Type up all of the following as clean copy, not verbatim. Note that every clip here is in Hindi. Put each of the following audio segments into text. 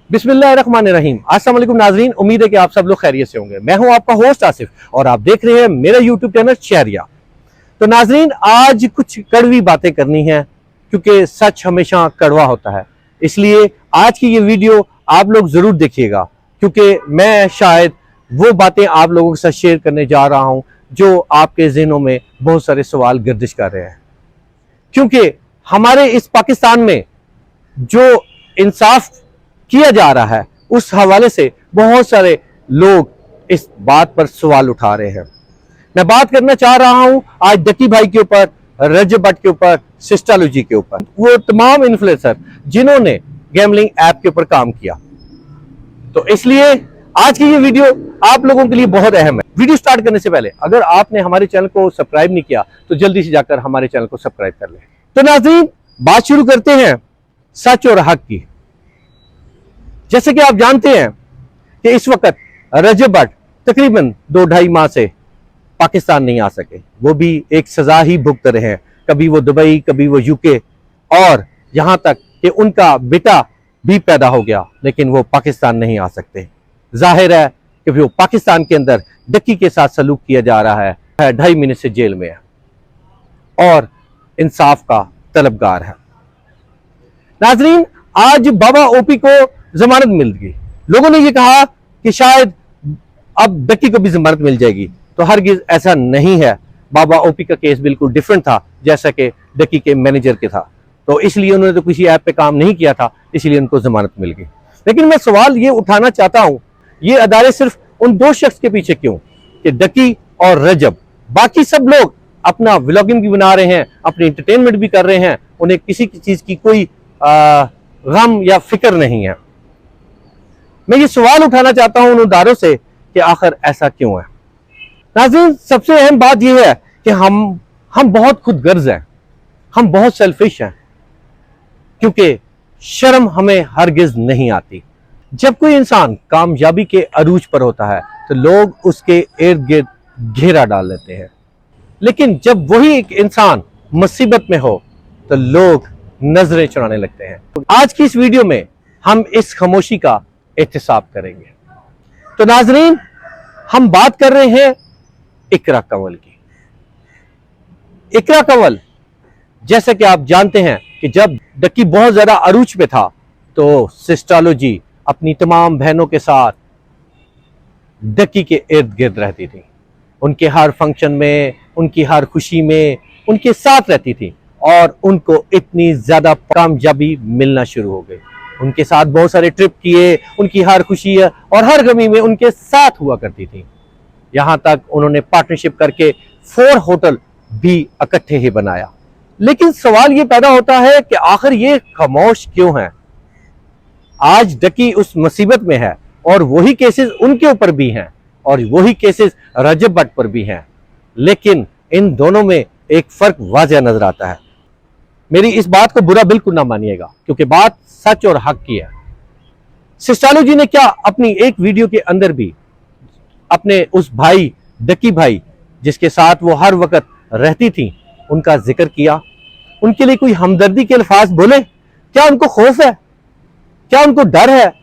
बिस्मिल्लाहिर्रहमानिर्रहीम। अस्सलाम वालेकुम नाजरीन, उम्मीद है कि आप सब लोग खैरियत से होंगे। मैं हूं आपका होस्ट आसिफ और आप देख रहे हैं मेरा यूट्यूब चैनल शहरिया। तो नाजरीन, आज कुछ कड़वी बातें करनी है क्योंकि सच हमेशा कड़वा होता है। इसलिए आज की ये वीडियो आप लोग जरूर देखिएगा क्योंकि मैं शायद वो बातें आप लोगों के साथ शेयर करने जा रहा हूं जो आपके ज़हनों में बहुत सारे सवाल गर्दिश कर रहे हैं। क्योंकि हमारे इस पाकिस्तान में जो इंसाफ किया जा रहा है उस हवाले से बहुत सारे लोग इस बात पर सवाल उठा रहे हैं। मैं बात करना चाह रहा हूं आज डकी भाई के ऊपर, रजब भट्ट के ऊपर, सिस्टोलॉजी के ऊपर, वो तमाम इन्फ्लुएंसर जिन्होंने गैमलिंग ऐप के ऊपर काम किया। तो इसलिए आज की ये वीडियो आप लोगों के लिए बहुत अहम है। वीडियो स्टार्ट करने से पहले अगर आपने हमारे चैनल को सब्सक्राइब नहीं किया तो जल्दी से जाकर हमारे चैनल को सब्सक्राइब कर लें। तो नाज़रीन, बात शुरू करते हैं सच और हक की। जैसे कि आप जानते हैं कि इस वक्त रजब भट्ट तकरीबन 2-2.5 माह से पाकिस्तान नहीं आ सके। वो भी एक सजा ही भुगत रहे हैं। कभी वो दुबई, कभी वो यूके, और यहां तक कि उनका बेटा भी पैदा हो गया लेकिन वो पाकिस्तान नहीं आ सकते। जाहिर है कि वो पाकिस्तान के अंदर डक्की के साथ सलूक किया जा रहा है। 2.5 महीने से जेल में है और इंसाफ का तलबगार है। नाजरीन, आज बाबा ओपी को जमानत मिल गई। लोगों ने ये कहा कि शायद अब डक्की को भी जमानत मिल जाएगी, तो हरगिज ऐसा नहीं है। बाबा ओपी का केस बिल्कुल डिफरेंट था जैसा कि डक्की के मैनेजर के था, तो इसलिए उन्होंने तो किसी ऐप पे काम नहीं किया था, इसलिए उनको जमानत मिल गई। लेकिन मैं सवाल ये उठाना चाहता हूं, ये अदारे सिर्फ उन 2 शख्स के पीछे क्यों कि डक्की और रजब? बाकी सब लोग अपना व्लॉगिंग भी बना रहे हैं, अपनी एंटरटेनमेंट भी कर रहे हैं, उन्हें किसी चीज की कोई गम या फिक्र नहीं है। मैं ये सवाल उठाना चाहता हूं उन इदारों से कि आखिर ऐसा क्यों है। नाज़रीन, सबसे अहम बात यह है कि हम बहुत खुदगर्ज हैं, हम बहुत सेल्फिश हैं, क्योंकि शर्म हमें हरगिज नहीं आती। जब कोई इंसान कामयाबी के अरूज पर होता है तो लोग उसके इर्द गिर्द घेरा डाल लेते हैं, लेकिन जब वही एक इंसान मुसीबत में हो तो लोग नजरें चुराने लगते हैं। आज की इस वीडियो में हम इस खामोशी का एहतिसाब करेंगे। तो नाजरीन, हम बात कर रहे हैं इकरा कंवल की। इकरा कंवल, जैसे कि आप जानते हैं कि जब डक्की बहुत ज्यादा अरूज पे था तो सिस्टोलॉजी अपनी तमाम बहनों के साथ डक्की के इर्द गिर्द रहती थी। उनके हर फंक्शन में, उनकी हर खुशी में उनके साथ रहती थी और उनको इतनी ज्यादा कामयाबी मिलना शुरू हो गई। उनके साथ बहुत सारे ट्रिप किए, उनकी हर खुशी और हर गमी में उनके साथ हुआ करती थी। यहां तक उन्होंने पार्टनरशिप करके 4 होटल भी इकट्ठे ही बनाया। लेकिन सवाल ये पैदा होता है कि आखिर ये खामोश क्यों है? आज डक्की उस मुसीबत में है और वही केसेस उनके ऊपर भी हैं और वही केसेस रजब भट्ट पर भी हैं, लेकिन इन दोनों में एक फर्क वाज़ेह नजर आता है। मेरी इस बात को बुरा बिल्कुल ना मानिएगा क्योंकि बात सच और हक की है। सिस्टोलॉजी ने क्या अपनी एक वीडियो के अंदर भी अपने उस भाई डक्की भाई जिसके साथ वो हर वक्त रहती थी उनका जिक्र किया? उनके लिए कोई हमदर्दी के अल्फाज बोले? क्या उनको खौफ है? क्या उनको डर है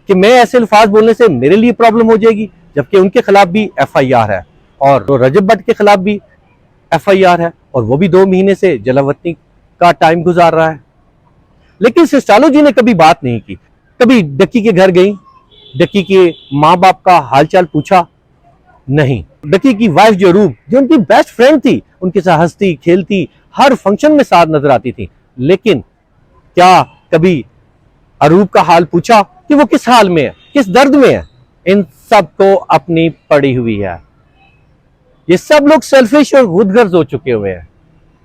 कि मैं ऐसे अल्फाज बोलने से मेरे लिए प्रॉब्लम हो जाएगी? जबकि उनके खिलाफ भी FIR है और रजब भट्ट के खिलाफ भी FIR है और वो भी 2 महीने से जलावतनी का टाइम गुजार रहा है। लेकिन सिस्टोलॉजी ने कभी बात नहीं की। कभी डक्की के घर गई, डक्की के माँ बाप का हालचाल पूछा? नहीं। डक्की की वाइफ जो रूप, जो उनकी बेस्ट फ्रेंड थी, उनके साथ हंसती खेलती, हर फंक्शन में साथ नजर आती थी, लेकिन क्या कभी अरूप का हाल पूछा कि वो किस हाल में है, किस दर्द में है? इन सबको अपनी पड़ी हुई है। ये सब लोग सेल्फिश और खुदगर्ज हो चुके हुए हैं।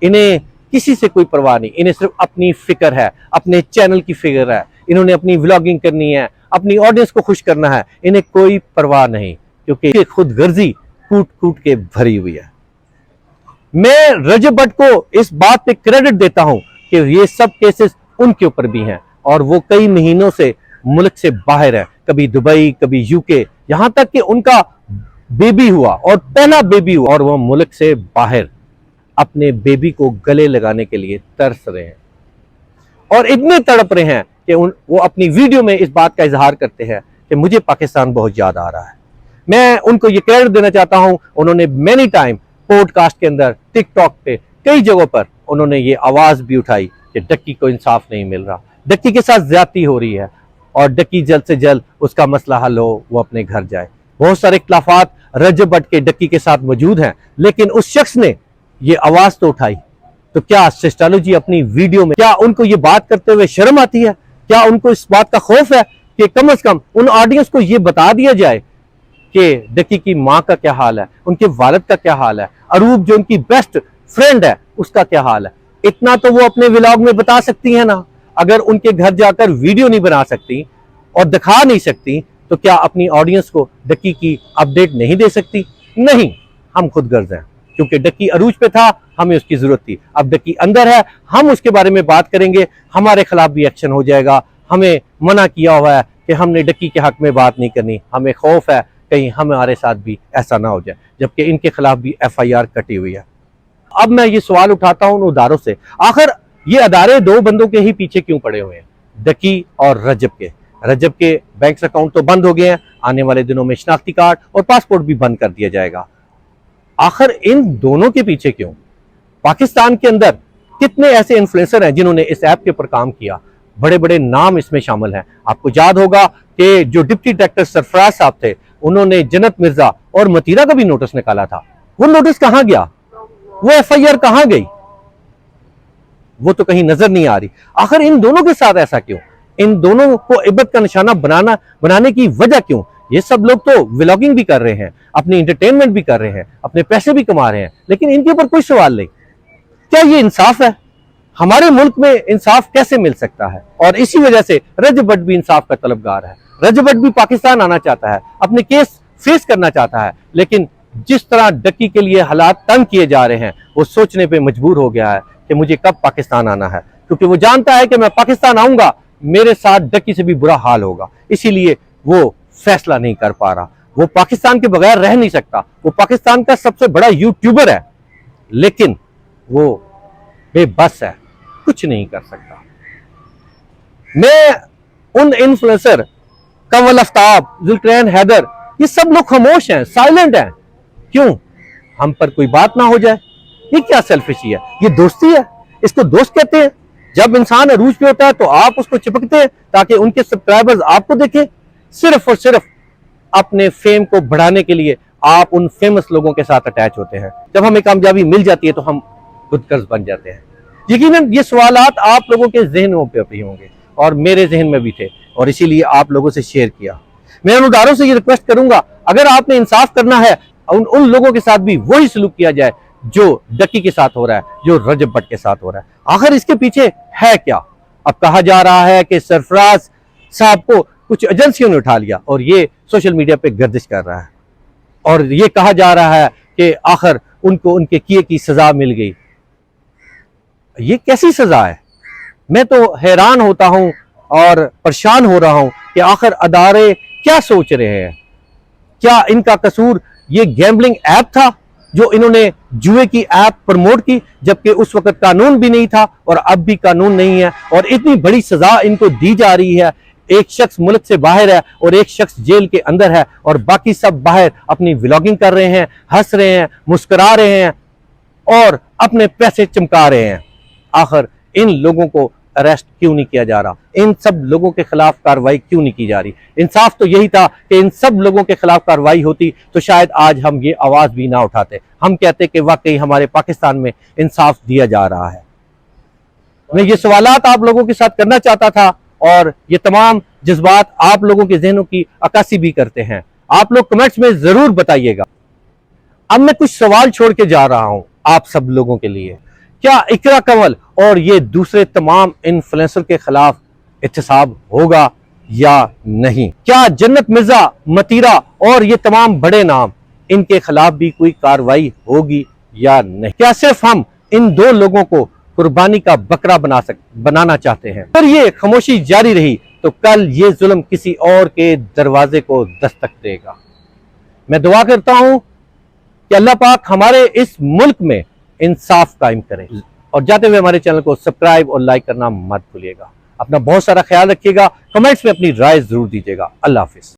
इन्हें किसी से कोई परवाह नहीं, इन्हें सिर्फ अपनी फिक्र है, अपने चैनल की फिक्र है। इन्होंने अपनी व्लॉगिंग करनी है, अपनी ऑडियंस को खुश करना है, इन्हें कोई परवाह नहीं क्योंकि खुदगर्जी कूट कूट के भरी हुई है। मैं रजब भट्ट को इस बात पे क्रेडिट देता हूं कि ये सब केसेस उनके ऊपर भी हैं और वो कई महीनों से मुल्क से बाहर है, कभी दुबई, कभी यूके, यहां तक कि उनका बेबी हुआ और पहला बेबी हुआ और वो मुल्क से बाहर अपने बेबी को गले लगाने के लिए तरस रहे हैं और इतने तड़प रहे हैं कि वो अपनी वीडियो में इस बात का इजहार करते हैं कि मुझे पाकिस्तान बहुत याद आ रहा है। मैं उनको ये क्रेडिट देना चाहता हूं, उन्होंने मैनी टाइम पॉडकास्ट के अंदर, टिकटॉक पे, कई जगहों पर उन्होंने ये आवाज भी उठाई कि डक्की को इंसाफ नहीं मिल रहा, डक्की के साथ ज्यादती हो रही है और डक्की जल्द से जल्द उसका मसला हल हो, वो अपने घर जाए। बहुत सारे इख्तिलाफात रजब भट्ट के डक्की के साथ मौजूद हैं, लेकिन उस शख्स ने ये आवाज तो उठाई। तो क्या सिस्टोलॉजी अपनी वीडियो में, क्या उनको ये बात करते हुए शर्म आती है? क्या उनको इस बात का खौफ है कि कम से कम उन ऑडियंस को ये बता दिया जाए कि डक्की की माँ का क्या हाल है, उनके वालिद का क्या हाल है, अरूब जो उनकी बेस्ट फ्रेंड है उसका क्या हाल है? इतना तो वो अपने व्लॉग में बता सकती है ना। अगर उनके घर जाकर वीडियो नहीं बना सकती और दिखा नहीं सकती, तो क्या अपनी ऑडियंस को डक्की की अपडेट नहीं दे सकती? नहीं, हम खुद गर्ज हैं, क्योंकि डक्की अरूज पे था, हमें उसकी जरूरत थी। अब डक्की अंदर है, हम उसके बारे में बात करेंगे, हमारे खिलाफ भी एक्शन हो जाएगा। हमें मना किया हुआ है कि हमने डक्की के हक में बात नहीं करनी, हमें खौफ है कहीं हमारे साथ भी ऐसा ना हो जाए, जबकि इनके खिलाफ भी FIR कटी हुई है। अब मैं ये सवाल उठाता हूं उन अदारों से, आखिर ये अदारे दो बंदों के ही पीछे क्यों पड़े हुए हैं, डक्की और रजब के? रजब के बैंक अकाउंट तो बंद हो गए हैं, आने वाले दिनों में शनाख्ती कार्ड और पासपोर्ट भी बंद कर दिया जाएगा। आखिर इन दोनों के पीछे क्यों? पाकिस्तान के अंदर कितने ऐसे इन्फ्लुएंसर हैं जिन्होंने इस ऐप के ऊपर काम किया? बड़े बड़े नाम इसमें शामिल हैं। आपको याद होगा कि जो डिप्टी डायरेक्टर सरफराज साहब थे, उन्होंने जन्नत मिर्जा और मतीरा का भी नोटिस निकाला था। वो नोटिस कहां गया? वो FIR कहां गई? वो तो कहीं नजर नहीं आ रही। आखिर इन दोनों के साथ ऐसा क्यों? इन दोनों को इब्बत का निशाना बनाने की वजह क्यों? ये सब लोग तो व्लॉगिंग भी कर रहे हैं, अपनी एंटरटेनमेंट भी कर रहे हैं, अपने पैसे भी कमा रहे हैं, लेकिन इनके ऊपर कोई सवाल नहीं। क्या ये इंसाफ है? हमारे मुल्क में इंसाफ कैसे मिल सकता है? और इसी वजह से रजब भट्ट भी इंसाफ का तलबगार है। रजब भट्ट भी पाकिस्तान आना चाहता है, अपने केस फेस करना चाहता है, लेकिन जिस तरह डक्की के लिए हालात तंग किए जा रहे हैं, वो सोचने पे मजबूर हो गया है कि मुझे कब पाकिस्तान आना है, क्योंकि वो जानता है कि मैं पाकिस्तान आऊंगा, मेरे साथ डक्की से भी बुरा हाल होगा। इसीलिए वो फैसला नहीं कर पा रहा। वो पाकिस्तान के बगैर रह नहीं सकता। वो पाकिस्तान का सबसे बड़ा यूट्यूबर है, लेकिन वो बेबस है, कुछ नहीं कर सकता। मैं उन इन्फ्लुएंसर कंवल आफ्ताब, जुल्करैन हैदर, ये सब लोग खामोश हैं, साइलेंट हैं। क्यों? हम पर कोई बात ना हो जाए। ये क्या सेल्फिशी है? ये दोस्ती है? इसको दोस्त कहते हैं? जब इंसान अरूज पे होता है तो आप उसको चिपकते हैं ताकि उनके सब्सक्राइबर्स आपको देखें। सिर्फ और सिर्फ अपने फेम को बढ़ाने के लिए आप उन फेमस लोगों के साथ अटैच होते हैं। जब हमें कामयाबी मिल जाती है तो हम खुदगर्ज बन जाते हैं। यकीनन ये सवालात आप लोगों के जहनों पे भी होंगे और मेरे जहन में भी थे, और इसीलिए आप लोगों से शेयर किया। मैं उन उदारों से ये रिक्वेस्ट करूंगा, अगर आपने इंसाफ करना है, उन लोगों के साथ भी वही सलूक किया जाए जो डक्की के साथ हो रहा है, जो रजब भट्ट के साथ हो रहा है। आखिर इसके पीछे है क्या? अब कहा जा रहा है कि सरफराज साहब को कुछ एजेंसियों ने उठा लिया और ये सोशल मीडिया पे गर्दिश कर रहा है, और ये कहा जा रहा है कि आखिर उनको उनके किए की सजा मिल गई। ये कैसी सजा है? मैं तो हैरान होता हूं और परेशान हो रहा हूं कि आखिर अदारे क्या सोच रहे हैं। क्या इनका कसूर ये गैम्बलिंग ऐप था जो इन्होंने जुए की ऐप प्रमोट की, जबकि उस वक्त कानून भी नहीं था और अब भी कानून नहीं है, और इतनी बड़ी सजा इनको दी जा रही है। एक शख्स मुल्क से बाहर है और एक शख्स जेल के अंदर है, और बाकी सब बाहर अपनी व्लॉगिंग कर रहे हैं, हंस रहे हैं, मुस्कुरा रहे हैं और अपने पैसे चमका रहे हैं। आखिर इन लोगों को अरेस्ट क्यों नहीं किया जा रहा? इन सब लोगों के खिलाफ कार्रवाई क्यों नहीं की जा रही? इंसाफ तो यही था कि इन सब लोगों के खिलाफ कार्रवाई होती तो शायद आज हम ये आवाज भी ना उठाते। हम कहते कि वाकई हमारे पाकिस्तान में इंसाफ दिया जा रहा है। मैं ये सवालात आप लोगों के साथ करना चाहता था, और ये तमाम जज्बात आप लोगों के जहनों की अक्कासी भी करते हैं। आप लोग कमेंट्स में जरूर बताइएगा। अब मैं कुछ सवाल छोड़ के जा रहा हूं आप सब लोगों के लिए। क्या इकरा कंवल और ये दूसरे तमाम इन्फ्लुएंसर के खिलाफ एहतसाब होगा या नहीं? क्या जन्नत मिर्जा, मतीरा और ये तमाम बड़े नाम, इनके खिलाफ भी कोई कार्रवाई होगी या नहीं? क्या सिर्फ हम इन दो लोगों को कुर्बानी का बकरा बनाना चाहते हैं? अगर ये खामोशी जारी रही तो कल ये जुल्म किसी और के दरवाजे को दस्तक देगा। मैं दुआ करता हूं कि अल्लाह पाक हमारे इस मुल्क में इंसाफ कायम करे, और जाते हुए हमारे चैनल को सब्सक्राइब और लाइक करना मत भूलिएगा। अपना बहुत सारा ख्याल रखिएगा, कमेंट्स में अपनी राय जरूर दीजिएगा। अल्लाह हाफिज।